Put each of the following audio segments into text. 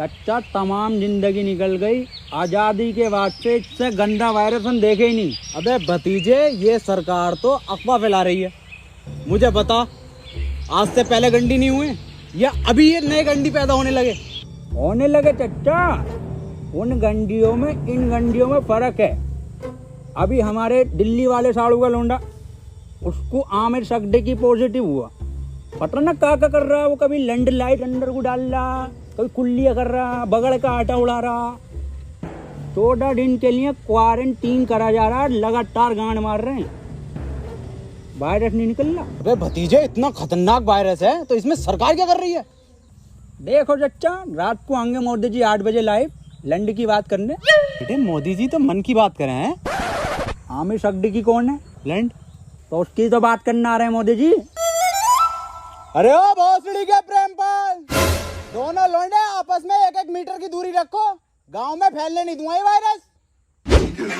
चाचा तमाम जिंदगी निकल गई, आजादी के बाद से इससे गंदा वायरस हम देखे ही नहीं। अबे भतीजे, ये सरकार तो अफवाह फैला रही है। मुझे बता, आज से पहले गंडी नहीं हुए या अभी ये नए गंडी पैदा होने लगे चाचा। उन गंडियों में इन गंडियों में फर्क है। अभी हमारे दिल्ली वाले साड़ू का लोंडा, उसको आमिर सकदे की पॉजिटिव हुआ। पता ना क्या कर रहा है वो, कभी लैंड लाइट अंदर को डाल रहा, कभी कुल्लियाँ कर रहा, बगड़ का आटा उड़ा रहा। 14 दिन के लिए क्वारंटीन करा जा रहा है, लगातार गांड मार रहे हैं, वायरस नहीं निकल रहा। अबे भतीजे, इतना खतरनाक वायरस है तो इसमें सरकार क्या कर रही है? देखो चच्चा, रात को आएंगे मोदी जी 8 बजे लाइव लैंड की बात करने। बेटे, मोदी जी तो मन की बात करें हैं। आमिर सकदी की कौन है? लैंड तो उसकी तो बात करने आ रहे हैं मोदी जी। अरे ओ भोसड़ी के प्रेमपाल, दोनों लौंडे आपस में 1-1 मीटर की दूरी रखो, गांव में फैलने नहीं दूंगा ये virus.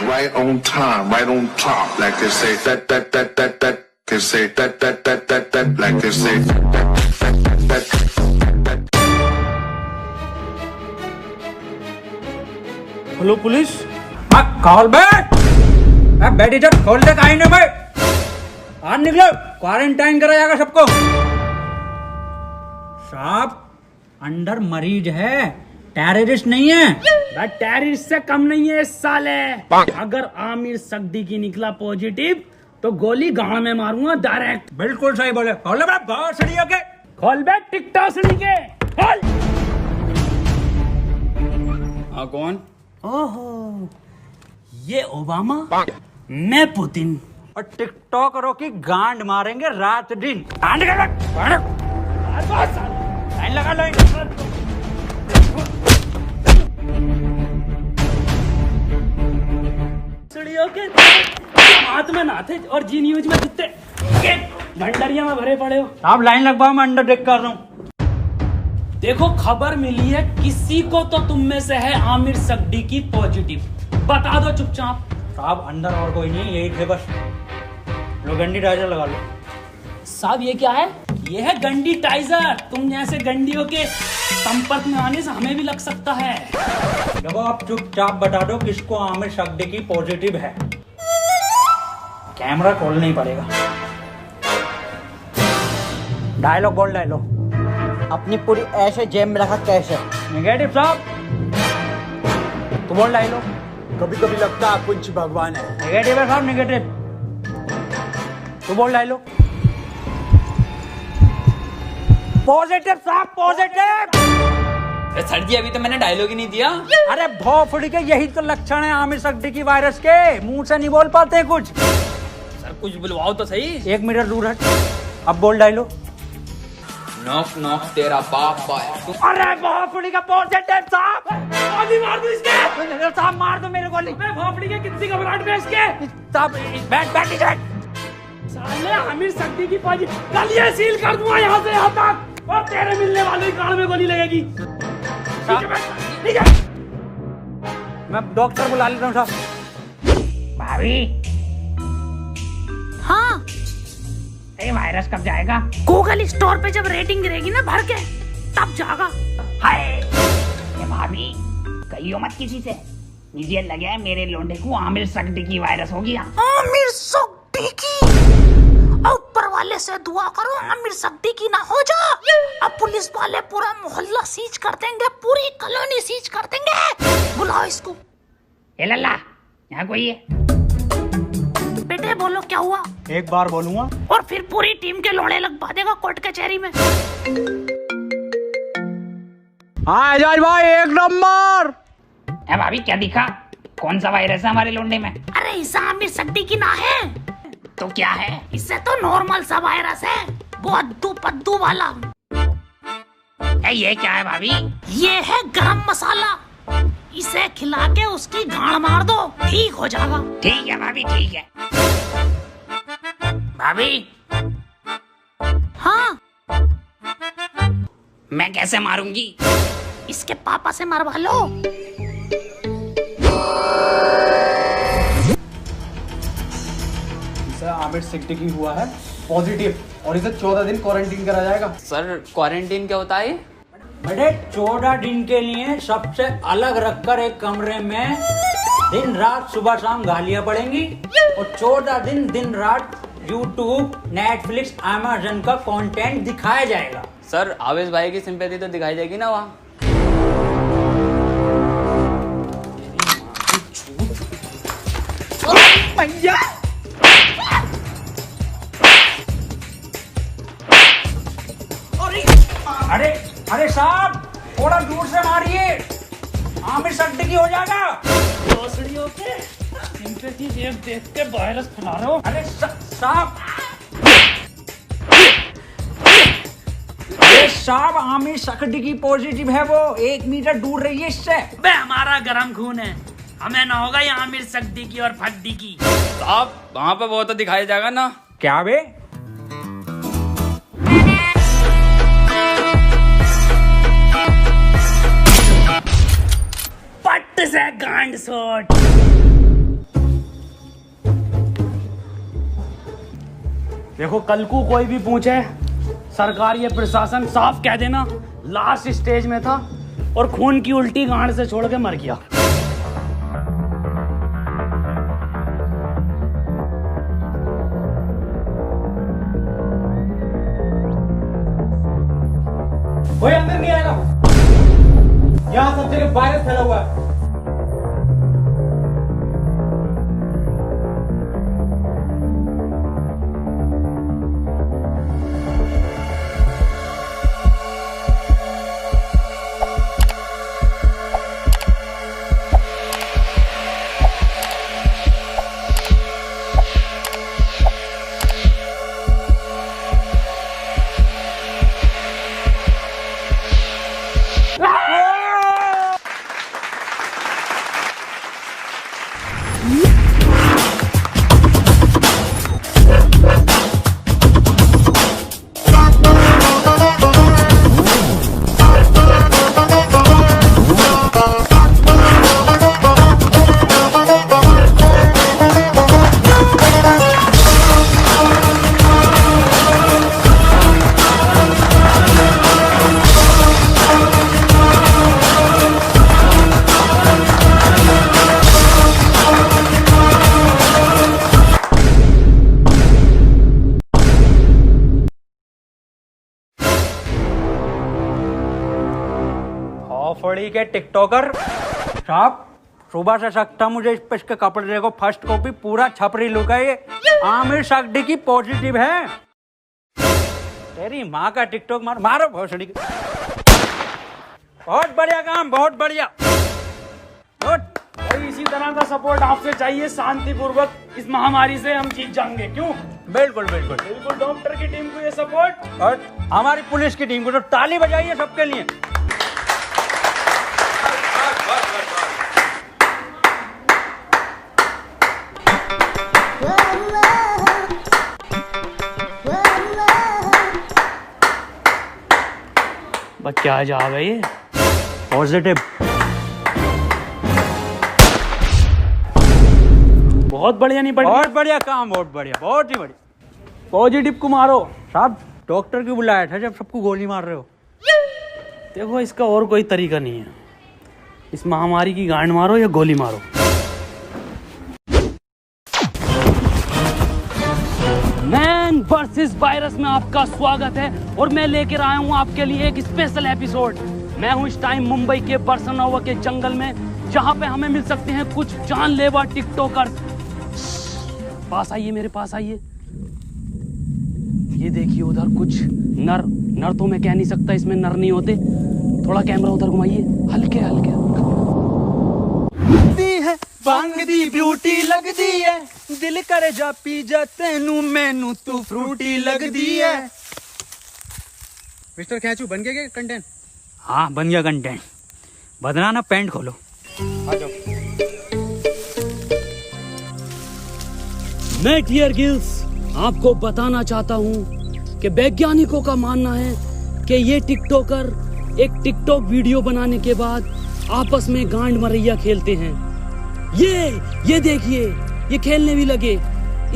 Right on time, right on top, like they say that, they say that, like they say that. Hello police. खोल बैठ इधर, खोल दे काहे भाई। आज निकलो, क्वारंटाइन करा जाएगा सबको। साहब, अंदर मरीज है, टेररिस्ट नहीं है। टेररिस्ट से कम नहीं है इस साले। अगर आमिर सकदी की निकला पॉजिटिव तो गोली गांव में मारूंगा डायरेक्ट। बिल्कुल सही बोले। खोल बे भोसड़ी के। खोल बे टिकटॉक से के खोल। हाँ, कौन? ओहो, ये ओबामा, मैं पुतिन। और टिकटॉकरों की गांड मारेंगे रात दिन। लाइन लगा लो। के हाथ में ना थे और जी न्यूज में कितने भंडरिया में भरे पड़े हो। आप लाइन लगवाओ, मैं अंडर टेक कर रहा हूँ। देखो, खबर मिली है किसी को तो तुम में से है आमिर सकदी की पॉजिटिव, बता दो चुपचाप। साहब, अंदर और कोई नहीं, यही थे बस। लो गंडी टाइजर लगा लो। साहब, ये क्या है? ये है गंडी टाइजर। तुम जैसे गंडियों के संपर्क में आने से हमें भी लग सकता है। देखो, आप चुपचाप बता दो किसको आमिर सकदी की पॉजिटिव है। कैमरा खोलना ही पड़ेगा। डायलॉग बोल, डायलॉग। अपनी पूरी ऐसे जेब में रखा कैसे? नेगेटिव साहब, तो बोल डायलॉग। कभी कभी लगता है कुछ भगवान है। नेगेटिव है साहब, नेगेटिव। तो बोल डायलॉग। पॉजिटिव साहब, पॉजिटिव। सर जी, अभी तो मैंने डायलॉग ही नहीं दिया। अरे भोफड़ी के, यही तो लक्षण है आमिर सकदी की वायरस के। मुंह से नहीं बोल पाते हैं कुछ। सर, कुछ बुलवाओ तो सही। 1 मीटर दूर हट। अब बोल डायलॉग। नॉक नॉक तेरा बाप है। अरे भोफड़ी का पॉजिटिव साहब। गोली मार दो इसके। साहब, मार दो मेरे गोली। मैं भोपड़ी के कितनी घबराहट में इसके। साहब, बैठ इधर। साले आमिर सकदी की पॉजिटिव, कल ये सील कर दूंगा यहाँ से यहाँ तक, और तेरे मिलने वाले कान में गोली लगेगी। मैं डॉक्टर बुला लेता हूँ साहब। भाभी, हाँ, ये वायरस कब जाएगा? गूगल स्टोर पे जब रेटिंग गिरेगी ना भर के, तब जाएगा। हाय, ये भाभी कहियो मत किसी से। मुझे लगा है मेरे लोंडे को आमिर सकदी की वायरस हो गया। आमिर सकदी की? ऊपर वाले से दुआ करो आमिर सकदी की ना हो जा। अब पुलिस वाले पूरा मोहल्ला सीज कर देंगे, पूरी कॉलोनी सीज कर देंगे। बुलाओ इसको। ए लल्ला, यहाँ कोई है? बेटे बोलो क्या हुआ? एक बार बोलूंगा और फिर पूरी टीम के लोड़े लगवा देगा कोर्ट कचहरी में। हाँ एजाज भाई, 1 नंबर। ए भाभी, क्या दिखा? कौन सा वायरस है हमारे लोंडे में? अरे इसे आमिर सकदी की ना है तो क्या है? इससे तो नॉर्मल सा वायरस है, वो अद्दू पद्दू वाला। ये क्या है भाभी? ये है गरम मसाला। इसे खिला के उसकी गांड मार दो, ठीक हो जाएगा। ठीक है भाभी, ठीक है। भाभी, हाँ, मैं कैसे मारूंगी? इसके पापा से मरवा लो। आमिर सकदी की हुआ है पॉजिटिव और इसे 14 दिन क्वारंटीन करा जाएगा। सर, क्वारंटीन क्या होता है? बेटे 14 दिन के लिए सबसे अलग रखकर एक कमरे में दिन रात सुबह शाम गालियां पड़ेंगी और 14 दिन दिन रात यूट्यूब, नेटफ्लिक्स, अमेज़न का कंटेंट दिखाया जाएगा। सर आवेश भाई की सिंपैथी तो दिखाई जाएगी ना वहाँ। अरे अरे साहब थोड़ा दूर से मारिए, आमिर सिद्दीकी हो जाएगा। भोसड़ियों के सिंपैथी देख के वायरस फैला रहे हो। अरे साहब साहब आमिर सिद्दीकी पॉजिटिव है, वो 1 मीटर दूर रहिए इससे। बे हमारा गरम खून है, हमें ना होगा ये आमिर सिद्दीकी और फद्दीकी। साहब वहाँ पे वो तो दिखाया जाएगा ना। क्या बे? पट्ट से गांड शॉट। देखो कल को कोई भी पूछे, सरकार ये प्रशासन साफ कह देना लास्ट स्टेज में था और खून की उल्टी गांड से छोड़ के मर गया। कोई अंदर नहीं आएगा, यहाँ सब जगह वायरस फैला हुआ है। फड़ी के टिकटॉकर साहब, सुबह से सकता मुझे इस के कपड़े देखो, फर्स्ट कॉपी पूरा छपरी लुक है ये। आमिर सिद्दीकी पॉजिटिव है। तेरी माँ का टिकटॉक मारो भोसड़ी के। बहुत बढ़िया काम, बहुत बढ़िया। भाई इसी तरह का सपोर्ट आपसे चाहिए, शांतिपूर्वक इस महामारी से हम जीत जाएंगे। क्यों? बिल्कुल बिल्कुल बिल्कुल डॉक्टर की टीम को ये सपोर्ट और हमारी पुलिस की टीम को तो ताली बजाइए सबके लिए। बस क्या जा गई ये पॉजिटिव। बहुत बढ़िया नहीं पड़ी। बहुत बढ़िया काम, बहुत बढ़िया, बहुत ही बढ़िया। पॉजिटिव को मारो। साहब डॉक्टर क्यों बुलाया था जब सबको गोली मार रहे हो? देखो इसका और कोई तरीका नहीं है, इस महामारी की गांड मारो या गोली मारो। मैन वर्सेस वायरस में आपका स्वागत है और मैं लेकर आया हूं आपके लिए एक स्पेशल एपिसोड। मैं हूं इस टाइम मुंबई के बरसनोवा के जंगल में, जहां पे हमें मिल सकते हैं कुछ जानलेवा टिकटॉकर। पास आइए, मेरे पास आइए। ये देखिए उधर कुछ नर तो मैं कह नहीं सकता, इसमें नर नहीं होते। थोड़ा कैमरा उधर घुमाइए, हल्के हल्के। बांग दी ब्यूटी लगदी है, दिल करे जा पी जा तेनू मैनू तू फ्रूटी लगदी है। मिस्टर खैचू बन गया क्या कंटेंट? हाँ बन गया कंटेंट। बदना ना, पैंट खोलो। आ जाओ। मैं क्लियर गिल्स आपको बताना चाहता हूं कि वैज्ञानिकों का मानना है कि ये टिकटॉकर एक टिकटॉक वीडियो बनाने के बाद आपस में गांड मरैया खेलते हैं। ये देखिए, ये खेलने भी लगे।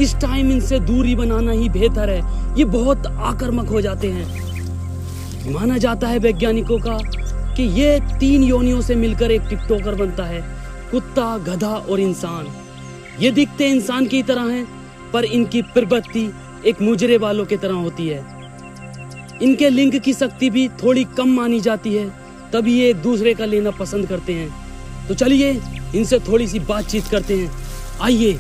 इस टाइम इनसे दूरी बनाना ही बेहतर है, ये बहुत आक्रामक हो जाते हैं। माना जाता है वैज्ञानिकों का कि ये 3 योनियों से मिलकर एक टिकटॉकर बनता है, कुत्ता, गधा और इंसान। ये दिखते इंसान की तरह हैं, पर इनकी प्रवृत्ति एक मुजरे वालों की तरह होती है। इनके लिंग की शक्ति भी थोड़ी कम मानी जाती है, तभी ये एक दूसरे का लेना पसंद करते हैं। तो चलिए इनसे थोड़ी सी बातचीत करते हैं, आइए।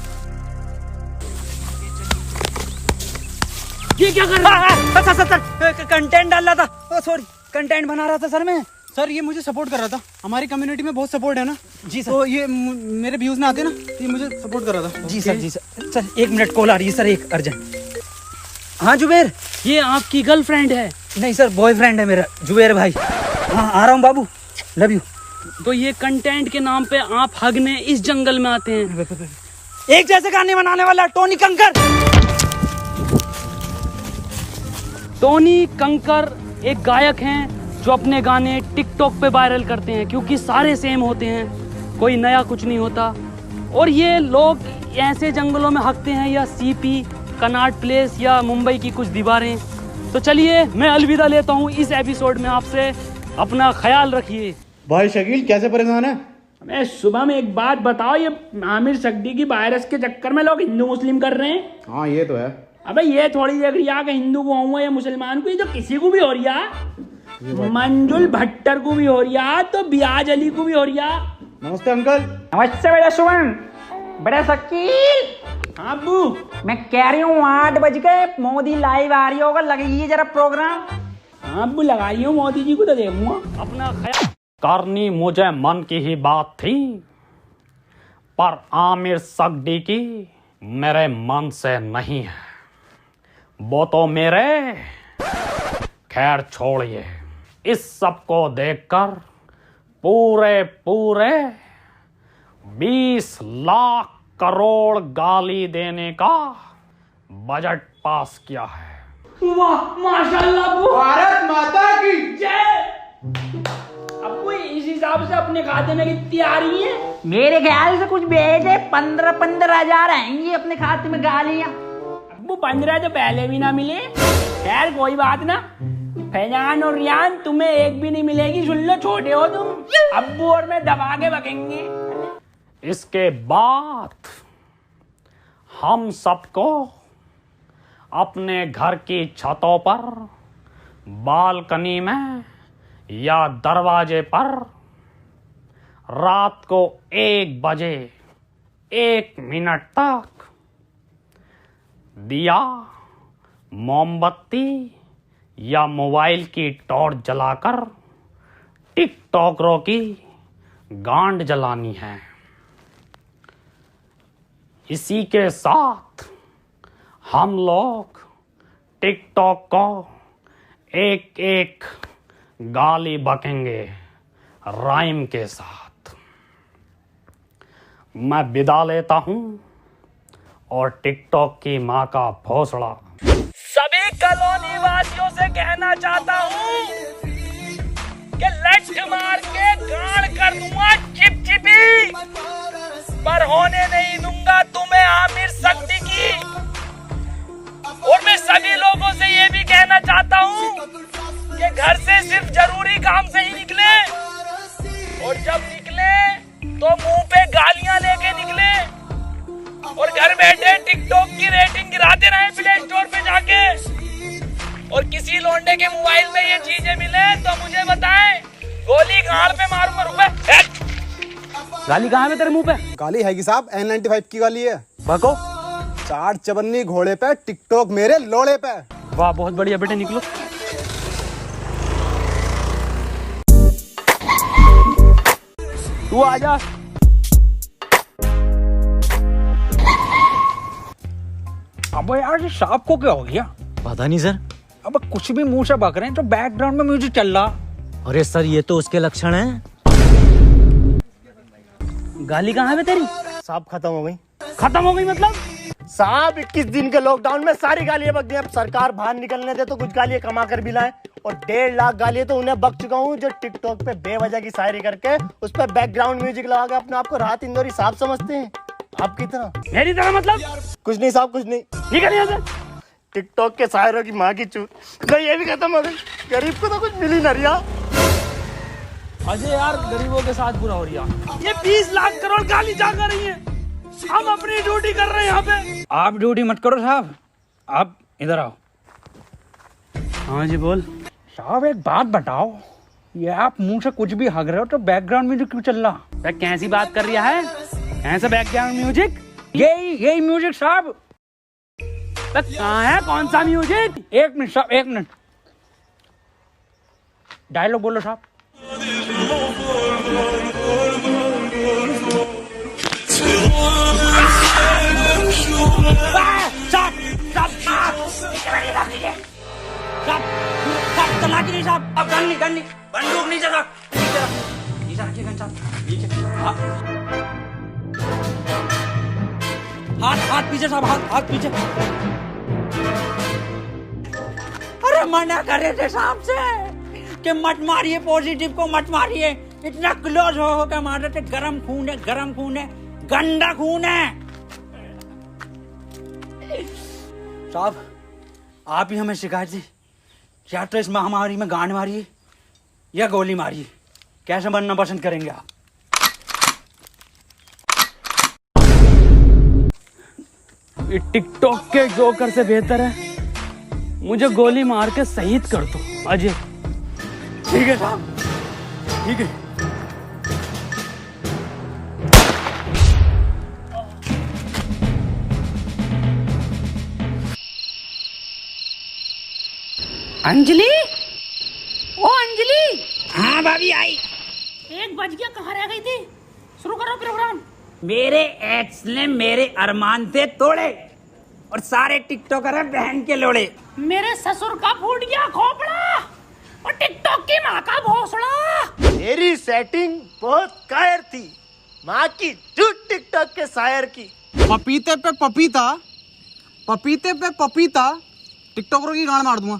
ये क्या कर रहा है? सर कंटेंट डाल रहा था, सॉरी कंटेंट बना रहा था सर मैं। सर ये मुझे सपोर्ट कर रहा था, हमारी कम्युनिटी में बहुत सपोर्ट है ना जी सर। तो ये मेरे व्यूज ना आते ना, तो ये मुझे सपोर्ट कर रहा था। जी सर, जी सर। सर 1 मिनट कॉल आ रही है सर, एक अर्जेंट। हाँ जुबेर। ये आपकी गर्लफ्रेंड है? नहीं सर, बॉयफ्रेंड है मेरा, जुबेर भाई। हाँ आ रहा हूँ बाबू, लव यू। तो ये कंटेंट के नाम पे आप हगने इस जंगल में आते हैं? एक जैसे गाने बनाने वाला टोनी कंकर। टोनी कंकर एक गायक हैं जो अपने गाने टिकटॉक पे वायरल करते हैं, क्योंकि सारे सेम होते हैं, कोई नया कुछ नहीं होता। और ये लोग ऐसे जंगलों में हकते हैं, या सीपी, कनॉट प्लेस या मुंबई की कुछ दीवारें। तो चलिए मैं अलविदा लेता हूँ इस एपिसोड में आपसे। अपना ख्याल रखिए। भाई शकील कैसे परेशान है? मैं सुबह में एक बात बताओ, ये आमिर सक्दी की वायरस के चक्कर में लोग हिंदू मुस्लिम कर रहे हैं। हाँ ये तो है। अबे ये थोड़ी देख रही है कि हिंदू को हुआ या मुसलमान को, ये तो किसी को भी हो रही है। मंजुल भट्टर को भी हो रही है, तो बियाज अली को भी हो रही है। नमस्ते अंकल। नमस्ते बेटा सुमन। बड़ा शकील। हाँ अब्बू। मैं कह रही हूँ 8 बज गए, मोदी लाइव आ रही होगा, लगाइए जरा प्रोग्राम। हाँ अब्बू लगा रही हूँ, मोदी जी को तो देखूंगा। अपना ख्याल करनी मुझे मन की ही बात थी, पर आमिर सक्दी की मेरे मन से नहीं है। वो तो मेरे, खैर छोड़िए। इस सब को देखकर पूरे 20 लाख करोड़ गाली देने का बजट पास किया है। वाह माशाल्लाह अब्बू। भारत माता की जय। अब्बू इस हिसाब से अपने खाते में कितनी आ रही है? मेरे ख्याल से कुछ भेजे 15 हजार आएंगी अपने खाते में गालियां। अब्बू 15 तो पहले भी ना मिले। खैर कोई बात ना, फैजान और रियान तुम्हें एक भी नहीं मिलेगी, सुन लो, छोटे हो तुम। अब्बू और मैं दबा के बकेंगे। इसके बाद हम सबको अपने घर की छतों पर, बालकनी में या दरवाजे पर रात को 1 बजे 1 मिनट तक दिया, मोमबत्ती या मोबाइल की टॉर्च जलाकर टिकटॉकरों की गांड जलानी है। इसी के साथ हम लोग टिकटॉक को एक गाली बकेंगे राइम के साथ। मैं विदा लेता हूं और टिकटॉक की मां का भोसड़ा सभी कॉलोनी वासियों से कहना चाहता हूं कि लठ मार के गाड़ कर दूंगा चिपचिपी, पर होने नहीं दूंगा तुम्हें आमिर सक्दी की। और मैं सभी लोगों से ये भी कहना चाहता हूँ कि घर से सिर्फ जरूरी काम से ही निकले, और जब निकले तो मुंह पे गालियां लेके निकले, और घर बैठे टिकटॉक की रेटिंग गिराते रहे प्ले स्टोर पे जाके। और किसी लौंडे के मोबाइल में ये चीजें मिले तो मुझे बताएं, गोली गाड़ पे मारूंगा। रुपए गाली कहाँ है तेरे मुंह पे? गाली है कि साहब N95 की गाली है। बको। 4 चवन्नी घोड़े पे, टिकटॉक मेरे लोड़े पे। वाह बहुत बढ़िया बेटे, निकलो। तू आजा। अब यार ये सांप को क्या हो गया? पता नहीं सर। अब कुछ भी मुंह से बक रहे हैं, तो बैकग्राउंड में म्यूजिक चल रहा। अरे सर ये तो उसके लक्षण हैं। गाली कहाँ है तेरी? साहब खत्म हो गई। खत्म हो गई मतलब? साहब 21 दिन के लॉकडाउन में सारी गालियां बक गई। अब सरकार बाहर निकलने दे तो कुछ गालियां कमा कर भी लाए, और 1.5 लाख गालियां तो उन्हें बक चुका हूँ जो टिकटॉक पे बेवजह की शायरी करके उस पर बैकग्राउंड म्यूजिक लगा के अपने आप को राहत इंदौरी साहब समझते हैं। आपकी तरह। मेरी तरह मतलब? कुछ नहीं साहब, कुछ नहीं। निकल यहाँ से। टिकटॉक के शायरों की माँ की चूत। नहीं ये भी खत्म हो गई, गरीब को तो कुछ मिली ना रिया। अजय यार गरीबों के साथ बुरा हो रहा। ये 20 लाख करोड़ गाली जा कर रही है, हम अपनी ड्यूटी कर रहे हैं यहाँ पे। आप ड्यूटी मत करो साहब, आप इधर आओ। हाँ जी बोल। साहब एक बात बताओ, ये आप मुंह से कुछ भी हग रहे हो तो बैकग्राउंड म्यूजिक क्यों चल रहा? कैसी बात कर रहा है? ऐसा बैकग्राउंड म्यूजिक? यही म्यूजिक साहब। कहाँ है, कौन सा म्यूजिक? एक मिनट साहब, एक मिनट। डायलॉग बोलो साहब। अब गन नहीं बंदूक नीचे रख, नीचे रखिए गन साहब, नीचे। हाथ पीछे साहब, हाथ पीछे। अरे मना करे थे साहब से कि मत मारिए, पॉजिटिव को मत मारिए। इतना क्लोज हो के मार रहे थे। गरम खून है, गंदा खून है। साहब आप ही हमें शिकायत दी, या तो इस महामारी में गांड मारिए या गोली मारिए, कैसे बनना पसंद करेंगे आप? ये टिकटॉक के जोकर से बेहतर है मुझे गोली मार के शहीद कर दो अजय। ठीक है साहब, ठीक है। अंजलि, ओ अंजलि। हाँ भाभी आई। 1 बज गया, कहाँ रह गई थी? शुरू करो प्रोग्राम। मेरे एक्स ने मेरे अरमान थे तोड़े और सारे टिकटॉकर हैं बहन के लोड़े। मेरे ससुर का फूट गया खोपड़ा और टिकटॉक की माँ का भोसड़ा। मेरी सेटिंग बहुत कायर थी, माँ की झूठ टिकटॉक के शायर की। पपीते पे पपीता, पपीते पे पपीता, टिकटॉकरों की गांड मार दूंगा।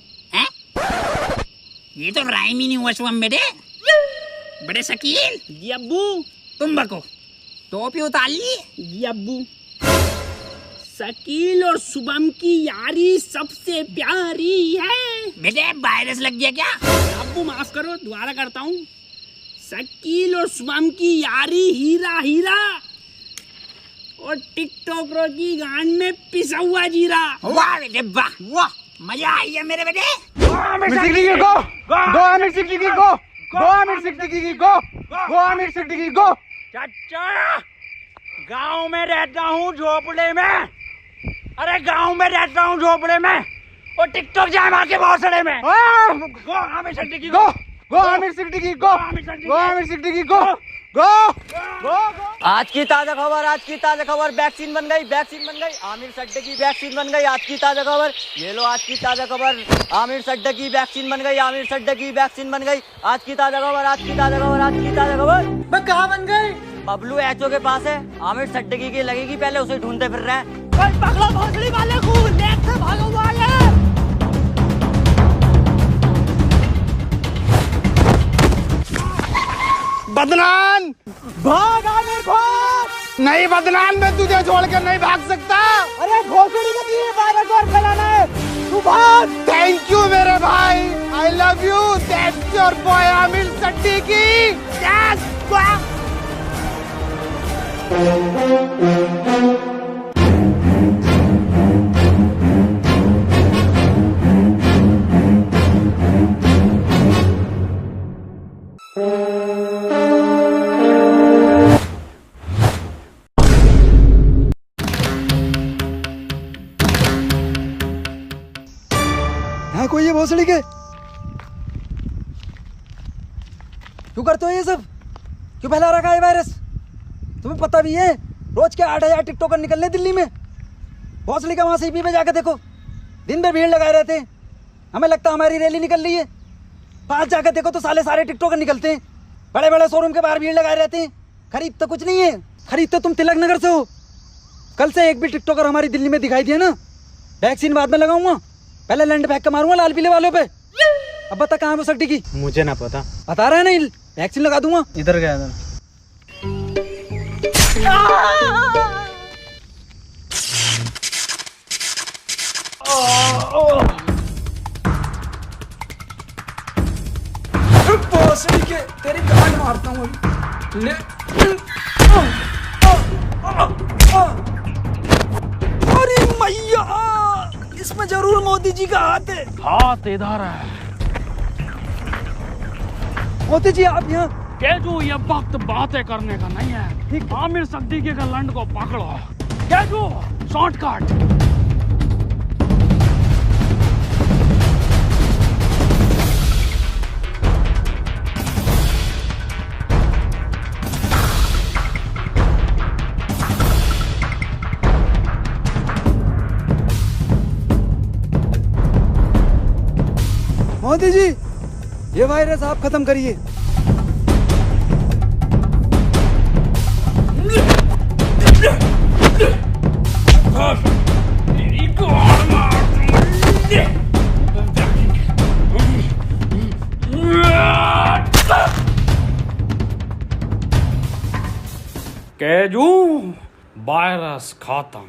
ये तो राइम ही नहीं हुआ शुभम बेटे। बड़े शकील जी अब्बू, तुम बको। टोपी उतार ली जी अब्बू। शकील और शुभम की यारी सबसे प्यारी है। बेटे वायरस लग गया क्या? अब्बू माफ करो, दोबारा करता हूँ। शकील और शुभम की यारी हीरा हीरा और टिकटॉकरों की गांड में पिसा हुआ जीरा। वाह बेटे वाह, वाह मजा आई है मेरे बेटे। चाचा गांव में रहता हूँ झोपड़े में, अरे गांव में रहता हूँ झोपड़े में और टिकटॉक जाए मार के भौसड़े में। गो आमिर सिद्दीकी गो, गो आमिर सिद्दीकी गो, गो आमिर सिद्दीकी गो, गो गो। आज की ताजा खबर, वैक्सीन बन गई, आमिर सिद्दीकी वैक्सीन बन गई। आज की ताजा खबर, ये लो आज की ताजा खबर, आमिर सिद्दीकी वैक्सीन बन गई, आमिर सिद्दीकी वैक्सीन बन गई। आज की ताजा खबर। मैं कहाँ बन गई? बबलू एचओ के पास है, आमिर सिद्दीकी की लगेगी, पहले उसे ढूंढते फिर रहे हैं। पकड़ो भोसड़ी वाले को, लेक से भागा हुआ है। बदनाम भाग आमिर भाग। नहीं बदनाम, मैं तुझे छोड़कर नहीं भाग सकता। अरे घोसड़ी का दिए वायरस और फैलाना है, तू भाग। थैंक यू मेरे भाई, I love you, that's your boy Aamir Siddiqui. Yes यहाँ कोई है भोसड़ी के? क्यों करते हो ये सब? क्यों फैला रखा है वायरस? तुम्हें पता भी है रोज के 8,000 टिकटॉकर निकलने दिल्ली में। भोसड़ी का वहां सीपी पे जाकर देखो, दिन भर भीड़ लगाए रहते हैं। हमें लगता है हमारी रैली निकल रही है। पास जाकर देखो तो सारे टिकटॉकर निकलते हैं। बड़े बड़े शोरूम के बाहर भीड़ लगाए रहते हैं। खरीद तो कुछ नहीं है, खरीद तो तुम तिलक नगर से हो। कल से एक भी टिकटॉकर हमारी दिल्ली में दिखाई दिया ना, वैक्सीन बाद में लगाऊंगा, पहले लंड फेंक के मारूंगा लाल पीले वालों पे। अब बता कहाँ है वो सिद्दीकी? मुझे ना पता। बता रहा है नहीं, वैक्सीन लगा दूंगा। इधर गया था। भोसड़ी के तेरी गांड मारता हूँ अभी। ले अरे मैया, इसमें जरूर मोदी जी का हाथ है। हाथ इधर है। मोदी जी आप यहाँ। केजू, ये वक्त बातें करने का नहीं है। आमिर सिद्दीकी के लंड को पकड़ो। केजू, शॉर्टकट। मोदी जी, ये वायरस आप खत्म करिए। केजू, वायरस खत्म।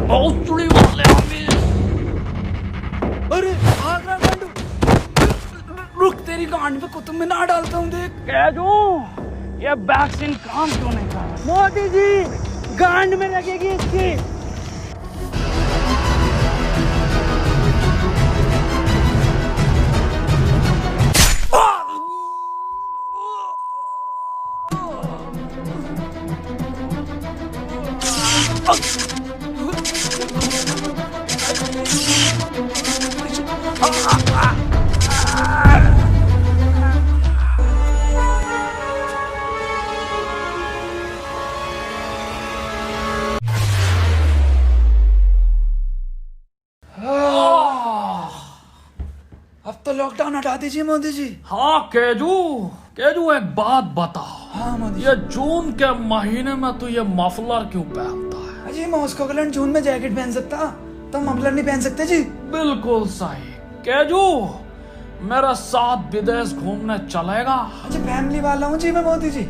भोसड़ी वाले आमिर। अरे भाग रहा गांडू। रुक, तेरी गांड पे कुतुब मीनार डालता हूँ देख। केजू, ये वैक्सीन काम क्यों नहीं कर रहा? मोदी जी, गांड में लगेगी इसकी। अब तो लॉकडाउन हटा दीजिए मोदी जी। हाँ केजू, केजू एक बात बता। हाँ मोदी ये जून के महीने में तू ये मफलर क्यों पहनता है? जी, मॉस्को का लंड जून में जैकेट पहन सकता, तो मफलर नहीं पहन सकते जी। बिल्कुल सही। केजू, मेरे साथ विदेश घूमने चलेगा? अच्छा, फैमिली वाला हूँ जी मैं मोदी जी,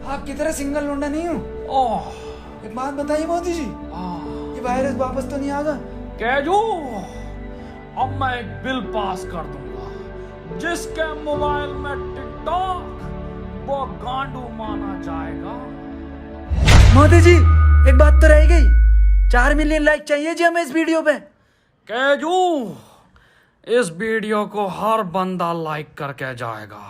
आपकी तरह सिंगल लौंडा नहीं हूँ। ओह, एक बात बताइए मोदी जी, ये वायरस वापस तो नहीं आएगा? केजू, अब मैं एक बिल पास कर दूंगा जिसके मोबाइल में टिकटॉक वो गांडू माना जाएगा। मोदी जी, एक बात तो रह गई, 4 मिलियन लाइक चाहिए जी हमें इस वीडियो पे। केजू, इस वीडियो को हर बंदा लाइक करके जाएगा।